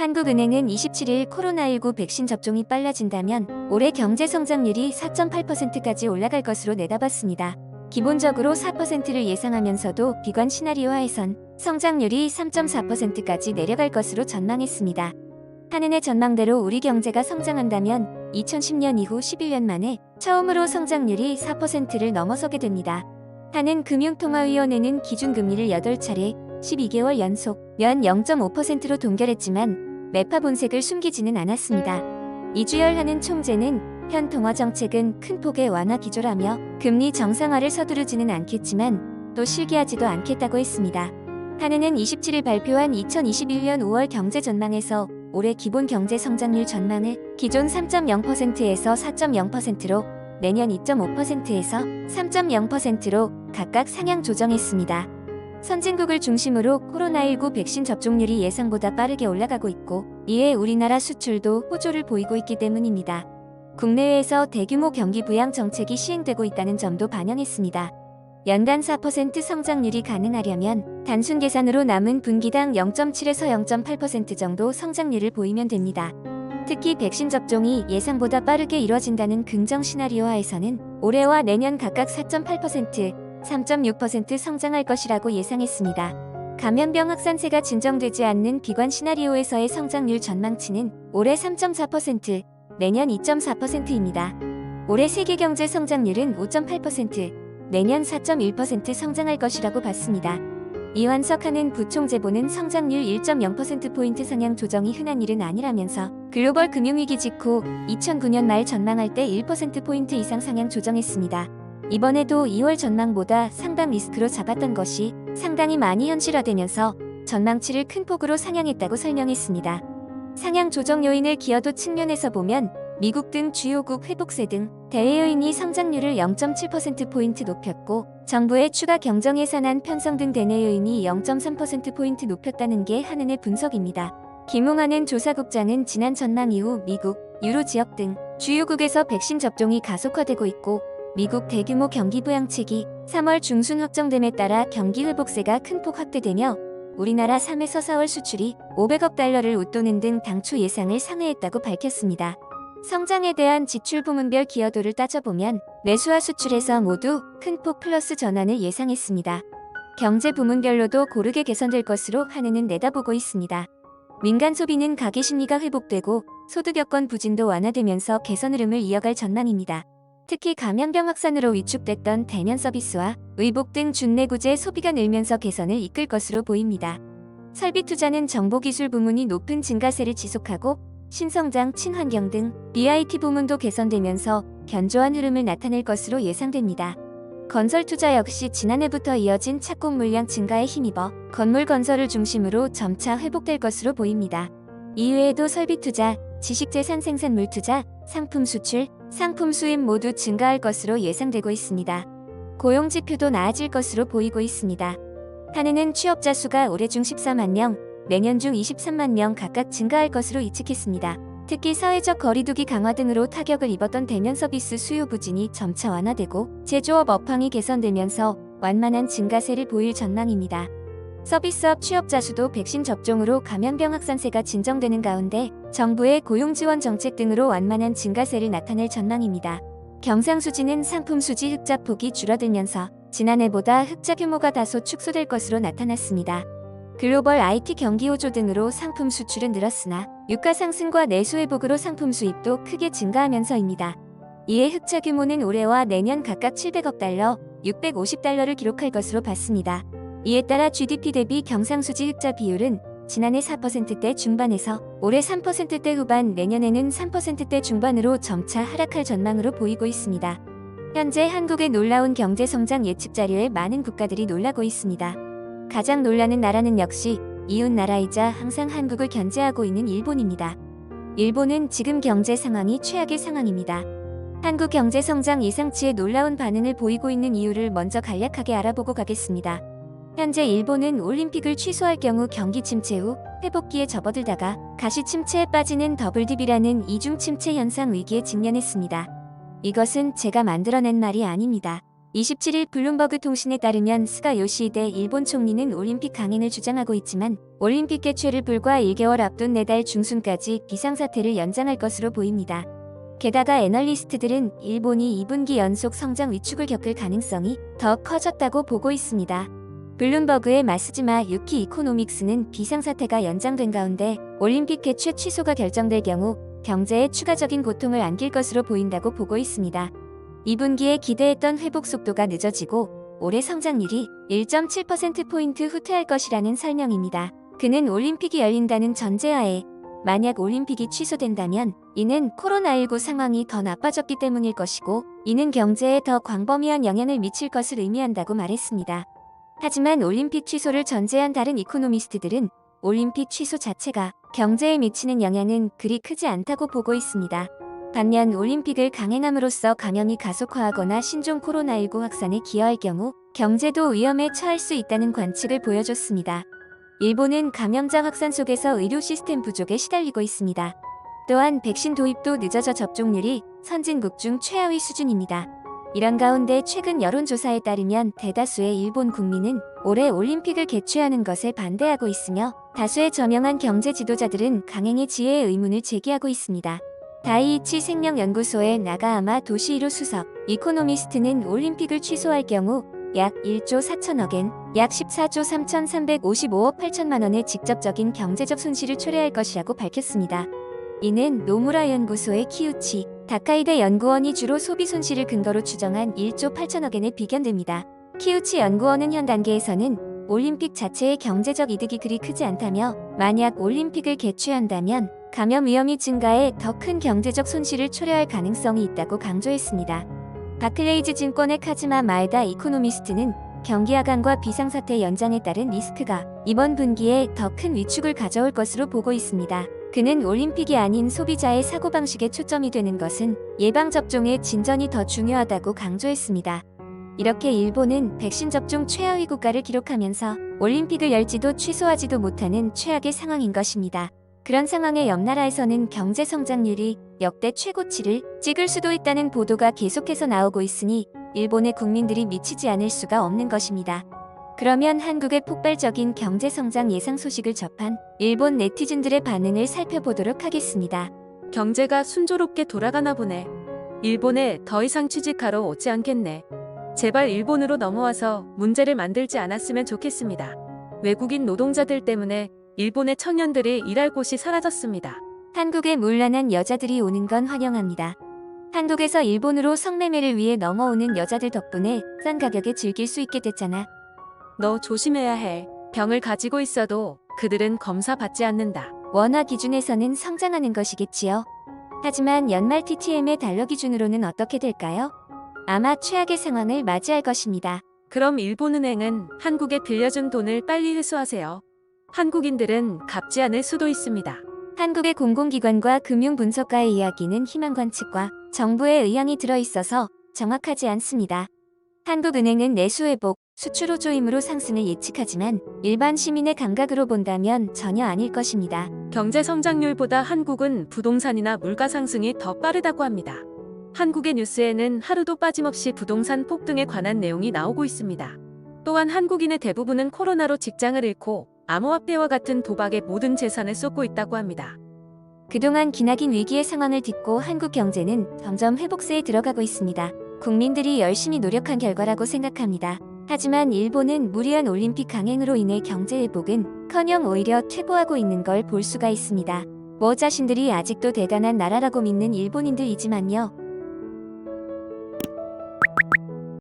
한국은행은 27일 코로나19 백신 접종이 빨라진다면 올해 경제 성장률이 4.8%까지 올라갈 것으로 내다봤습니다. 기본적으로 4%를 예상하면서도 비관 시나리오하에선 성장률이 3.4%까지 내려갈 것으로 전망했습니다. 한은의 전망대로 우리 경제가 성장한다면 2010년 이후 11년 만에 처음으로 성장률이 4%를 넘어서게 됩니다. 한은금융통화위원회는 기준금리를 8차례 12개월 연속 연 0.5%로 동결했지만 매파 본색을 숨기지는 않았습니다. 이주열 한은 총재는 현 통화정책은 큰 폭의 완화 기조라며 금리 정상화를 서두르지는 않겠지만 또 실기하지도 않겠다고 했습니다. 한은은 27일 발표한 2021년 5월 경제 전망에서 올해 기본 경제 성장률 전망을 기존 3.0%에서 4.0%로 내년 2.5%에서 3.0%로 각각 상향 조정했습니다. 선진국을 중심으로 코로나19 백신 접종률이 예상보다 빠르게 올라가고 있고 이에 우리나라 수출도 호조를 보이고 있기 때문입니다. 국내외에서 대규모 경기 부양 정책이 시행되고 있다는 점도 반영했습니다. 연간 4% 성장률이 가능하려면 단순 계산으로 남은 분기당 0.7에서 0.8% 정도 성장률을 보이면 됩니다. 특히 백신 접종이 예상보다 빠르게 이뤄진다는 긍정 시나리오 하에서는 올해와 내년 각각 4.8%, 3.6% 성장할 것이라고 예상했습니다. 감염병 확산세가 진정되지 않는 비관 시나리오에서의 성장률 전망치는 올해 3.4%, 내년 2.4%입니다. 올해 세계 경제 성장률은 5.8%, 내년 4.1% 성장할 것이라고 봤습니다. 이완석 한은 부총재보는 성장률 1.0%포인트 상향 조정이 흔한 일은 아니라면서 글로벌 금융위기 직후 2009년 말 전망할 때 1%포인트 이상 상향 조정했습니다. 이번에도 2월 전망보다 상당 리스크로 잡았던 것이 상당히 많이 현실화되면서 전망치를 큰 폭으로 상향했다고 설명했습니다. 상향 조정 요인을 기여도 측면에서 보면 미국 등 주요국 회복세 등 대외 요인이 성장률을 0.7%포인트 높였고 정부의 추가 경정 예산안 편성 등 대내 요인이 0.3%포인트 높였다는 게 한은의 분석입니다. 김웅환은 조사국장은 지난 전망 이후 미국, 유로 지역 등 주요국에서 백신 접종이 가속화되고 있고 미국 대규모 경기 부양책이 3월 중순 확정됨에 따라 경기 회복세가 큰 폭 확대되며 우리나라 3에서 4월 수출이 500억 달러를 웃도는 등 당초 예상을 상회했다고 밝혔습니다. 성장에 대한 지출 부문별 기여도를 따져보면 내수와 수출에서 모두 큰 폭 플러스 전환을 예상했습니다. 경제 부문별로도 고르게 개선될 것으로 한은은 내다보고 있습니다. 민간 소비는 가계 심리가 회복되고 소득 여건 부진도 완화되면서 개선 흐름을 이어갈 전망입니다. 특히 감염병 확산으로 위축됐던 대면 서비스와 의복 등 준내구재 소비가 늘면서 개선을 이끌 것으로 보입니다. 설비 투자는 정보기술 부문이 높은 증가세를 지속하고 신성장, 친환경 등 BIT 부문도 개선되면서 견조한 흐름을 나타낼 것으로 예상됩니다. 건설 투자 역시 지난해부터 이어진 착공 물량 증가에 힘입어 건물 건설을 중심으로 점차 회복될 것으로 보입니다. 이외에도 설비 투자, 지식재산 생산물 투자, 상품 수출, 상품 수입 모두 증가할 것으로 예상되고 있습니다. 고용 지표도 나아질 것으로 보이고 있습니다. 한은은 취업자 수가 올해 중 14만 명, 내년 중 23만 명 각각 증가할 것으로 예측했습니다. 특히 사회적 거리두기 강화 등으로 타격을 입었던 대면 서비스 수요 부진이 점차 완화되고 제조업 업황이 개선되면서 완만한 증가세를 보일 전망입니다. 서비스업 취업자 수도 백신 접종으로 감염병 확산세가 진정되는 가운데 정부의 고용지원 정책 등으로 완만한 증가세를 나타낼 전망입니다. 경상수지는 상품 수지 흑자 폭이 줄어들면서 지난해보다 흑자 규모가 다소 축소될 것으로 나타났습니다. 글로벌 IT 경기 호조 등으로 상품 수출은 늘었으나 유가 상승과 내수 회복으로 상품 수입도 크게 증가하면서입니다. 이에 흑자 규모는 올해와 내년 각각 700억 달러, 650달러를 기록할 것으로 봤습니다. 이에 따라 GDP 대비 경상수지 흑자 비율은 지난해 4%대 중반에서 올해 3%대 후반, 내년에는 3%대 중반으로 점차 하락할 전망으로 보이고 있습니다. 현재 한국의 놀라운 경제 성장 예측 자료에 많은 국가들이 놀라고 있습니다. 가장 놀라는 나라는 역시 이웃 나라이자 항상 한국을 견제하고 있는 일본입니다. 일본은 지금 경제 상황이 최악의 상황입니다. 한국 경제 성장 예상치에 놀라운 반응을 보이고 있는 이유를 먼저 간략하게 알아보고 가겠습니다. 현재 일본은 올림픽을 취소할 경우 경기 침체 후 회복기에 접어들다가 가시 침체에 빠지는 더블딥이라는 이중 침체 현상 위기에 직면했습니다. 이것은 제가 만들어낸 말이 아닙니다. 27일 블룸버그 통신에 따르면 스가 요시히데 일본 총리는 올림픽 강행을 주장하고 있지만 올림픽 개최를 불과 1개월 앞둔 내달 중순까지 비상사태를 연장할 것으로 보입니다. 게다가 애널리스트들은 일본이 2분기 연속 성장 위축을 겪을 가능성이 더 커졌다고 보고 있습니다. 블룸버그의 마스지마 유키 이코노믹스는 비상사태가 연장된 가운데 올림픽 개최 취소가 결정될 경우 경제에 추가적인 고통을 안길 것으로 보인다고 보고 있습니다. 2분기에 기대했던 회복 속도가 늦어지고 올해 성장률이 1.7%포인트 후퇴할 것이라는 설명입니다. 그는 올림픽이 열린다는 전제하에 만약 올림픽이 취소된다면 이는 코로나19 상황이 더 나빠졌기 때문일 것이고 이는 경제에 더 광범위한 영향을 미칠 것을 의미한다고 말했습니다. 하지만 올림픽 취소를 전제한 다른 이코노미스트들은 올림픽 취소 자체가 경제에 미치는 영향은 그리 크지 않다고 보고 있습니다. 반면 올림픽을 강행함으로써 감염이 가속화하거나 신종 코로나19 확산에 기여할 경우 경제도 위험에 처할 수 있다는 관측을 보여줬습니다. 일본은 감염자 확산 속에서 의료 시스템 부족에 시달리고 있습니다. 또한 백신 도입도 늦어져 접종률이 선진국 중 최하위 수준입니다. 이런 가운데 최근 여론조사에 따르면 대다수의 일본 국민은 올해 올림픽을 개최하는 것에 반대하고 있으며 다수의 저명한 경제 지도자들은 강행의 지혜의 의문을 제기하고 있습니다. 다이이치 생명연구소의 나가아마 도시히로 수석 이코노미스트는 올림픽을 취소할 경우 약 1조 4천억 엔, 약 14조 3,355억 8천만 원의 직접적인 경제적 손실을 초래할 것이라고 밝혔습니다. 이는 노무라 연구소의 키우치 다카이데 연구원이 주로 소비 손실을 근거로 추정한 1조 8천억 엔에 비견됩니다. 키우치 연구원은 현 단계에서는 올림픽 자체의 경제적 이득이 그리 크지 않다며 만약 올림픽을 개최한다면 감염 위험이 증가해 더 큰 경제적 손실을 초래할 가능성이 있다고 강조했습니다. 바클레이즈 증권의 카즈마 마에다 이코노미스트는 경기 하강과 비상사태 연장에 따른 리스크가 이번 분기에 더 큰 위축을 가져올 것으로 보고 있습니다. 그는 올림픽이 아닌 소비자의 사고방식에 초점이 되는 것은 예방접종의 진전이 더 중요하다고 강조했습니다. 이렇게 일본은 백신 접종 최하위 국가를 기록하면서 올림픽을 열지도 취소하지도 못하는 최악의 상황인 것입니다. 그런 상황에 옆 나라에서는 경제 성장률이 역대 최고치를 찍을 수도 있다는 보도가 계속해서 나오고 있으니 일본의 국민들이 미치지 않을 수가 없는 것입니다. 그러면 한국의 폭발적인 경제 성장 예상 소식을 접한 일본 네티즌들의 반응을 살펴보도록 하겠습니다. 경제가 순조롭게 돌아가나 보네. 일본에 더 이상 취직하러 오지 않겠네. 제발 일본으로 넘어와서 문제를 만들지 않았으면 좋겠습니다. 외국인 노동자들 때문에 일본의 청년들이 일할 곳이 사라졌습니다. 한국에 물란한 여자들이 오는 건 환영합니다. 한국에서 일본으로 성매매를 위해 넘어오는 여자들 덕분에 싼 가격에 즐길 수 있게 됐잖아. 너 조심해야 해. 병을 가지고 있어도 그들은 검사 받지 않는다. 원화 기준에서는 성장하는 것이겠지요. 하지만 연말 TTM의 달러 기준으로는 어떻게 될까요? 아마 최악의 상황을 맞이할 것입니다. 그럼 일본은행은 한국에 빌려준 돈을 빨리 회수하세요. 한국인들은 갚지 않을 수도 있습니다. 한국의 공공기관과 금융분석가의 이야기는 희망 관측과 정부의 의향이 들어있어서 정확하지 않습니다. 한국은행은 내수 회복, 수출 호조임으로 상승을 예측하지만 일반 시민의 감각으로 본다면 전혀 아닐 것입니다. 경제 성장률보다 한국은 부동산이나 물가 상승이 더 빠르다고 합니다. 한국의 뉴스에는 하루도 빠짐없이 부동산 폭등에 관한 내용이 나오고 있습니다. 또한 한국인의 대부분은 코로나로 직장을 잃고 암호화폐와 같은 도박에 모든 재산을 쏟고 있다고 합니다. 그동안 기나긴 위기의 상황을 딛고 한국 경제는 점점 회복세에 들어가고 있습니다. 국민들이 열심히 노력한 결과라고 생각합니다. 하지만 일본은 무리한 올림픽 강행으로 인해 경제 회복은커녕 오히려 퇴보하고 있는 걸 볼 수가 있습니다. 자신들이 아직도 대단한 나라라고 믿는 일본인들이지만요.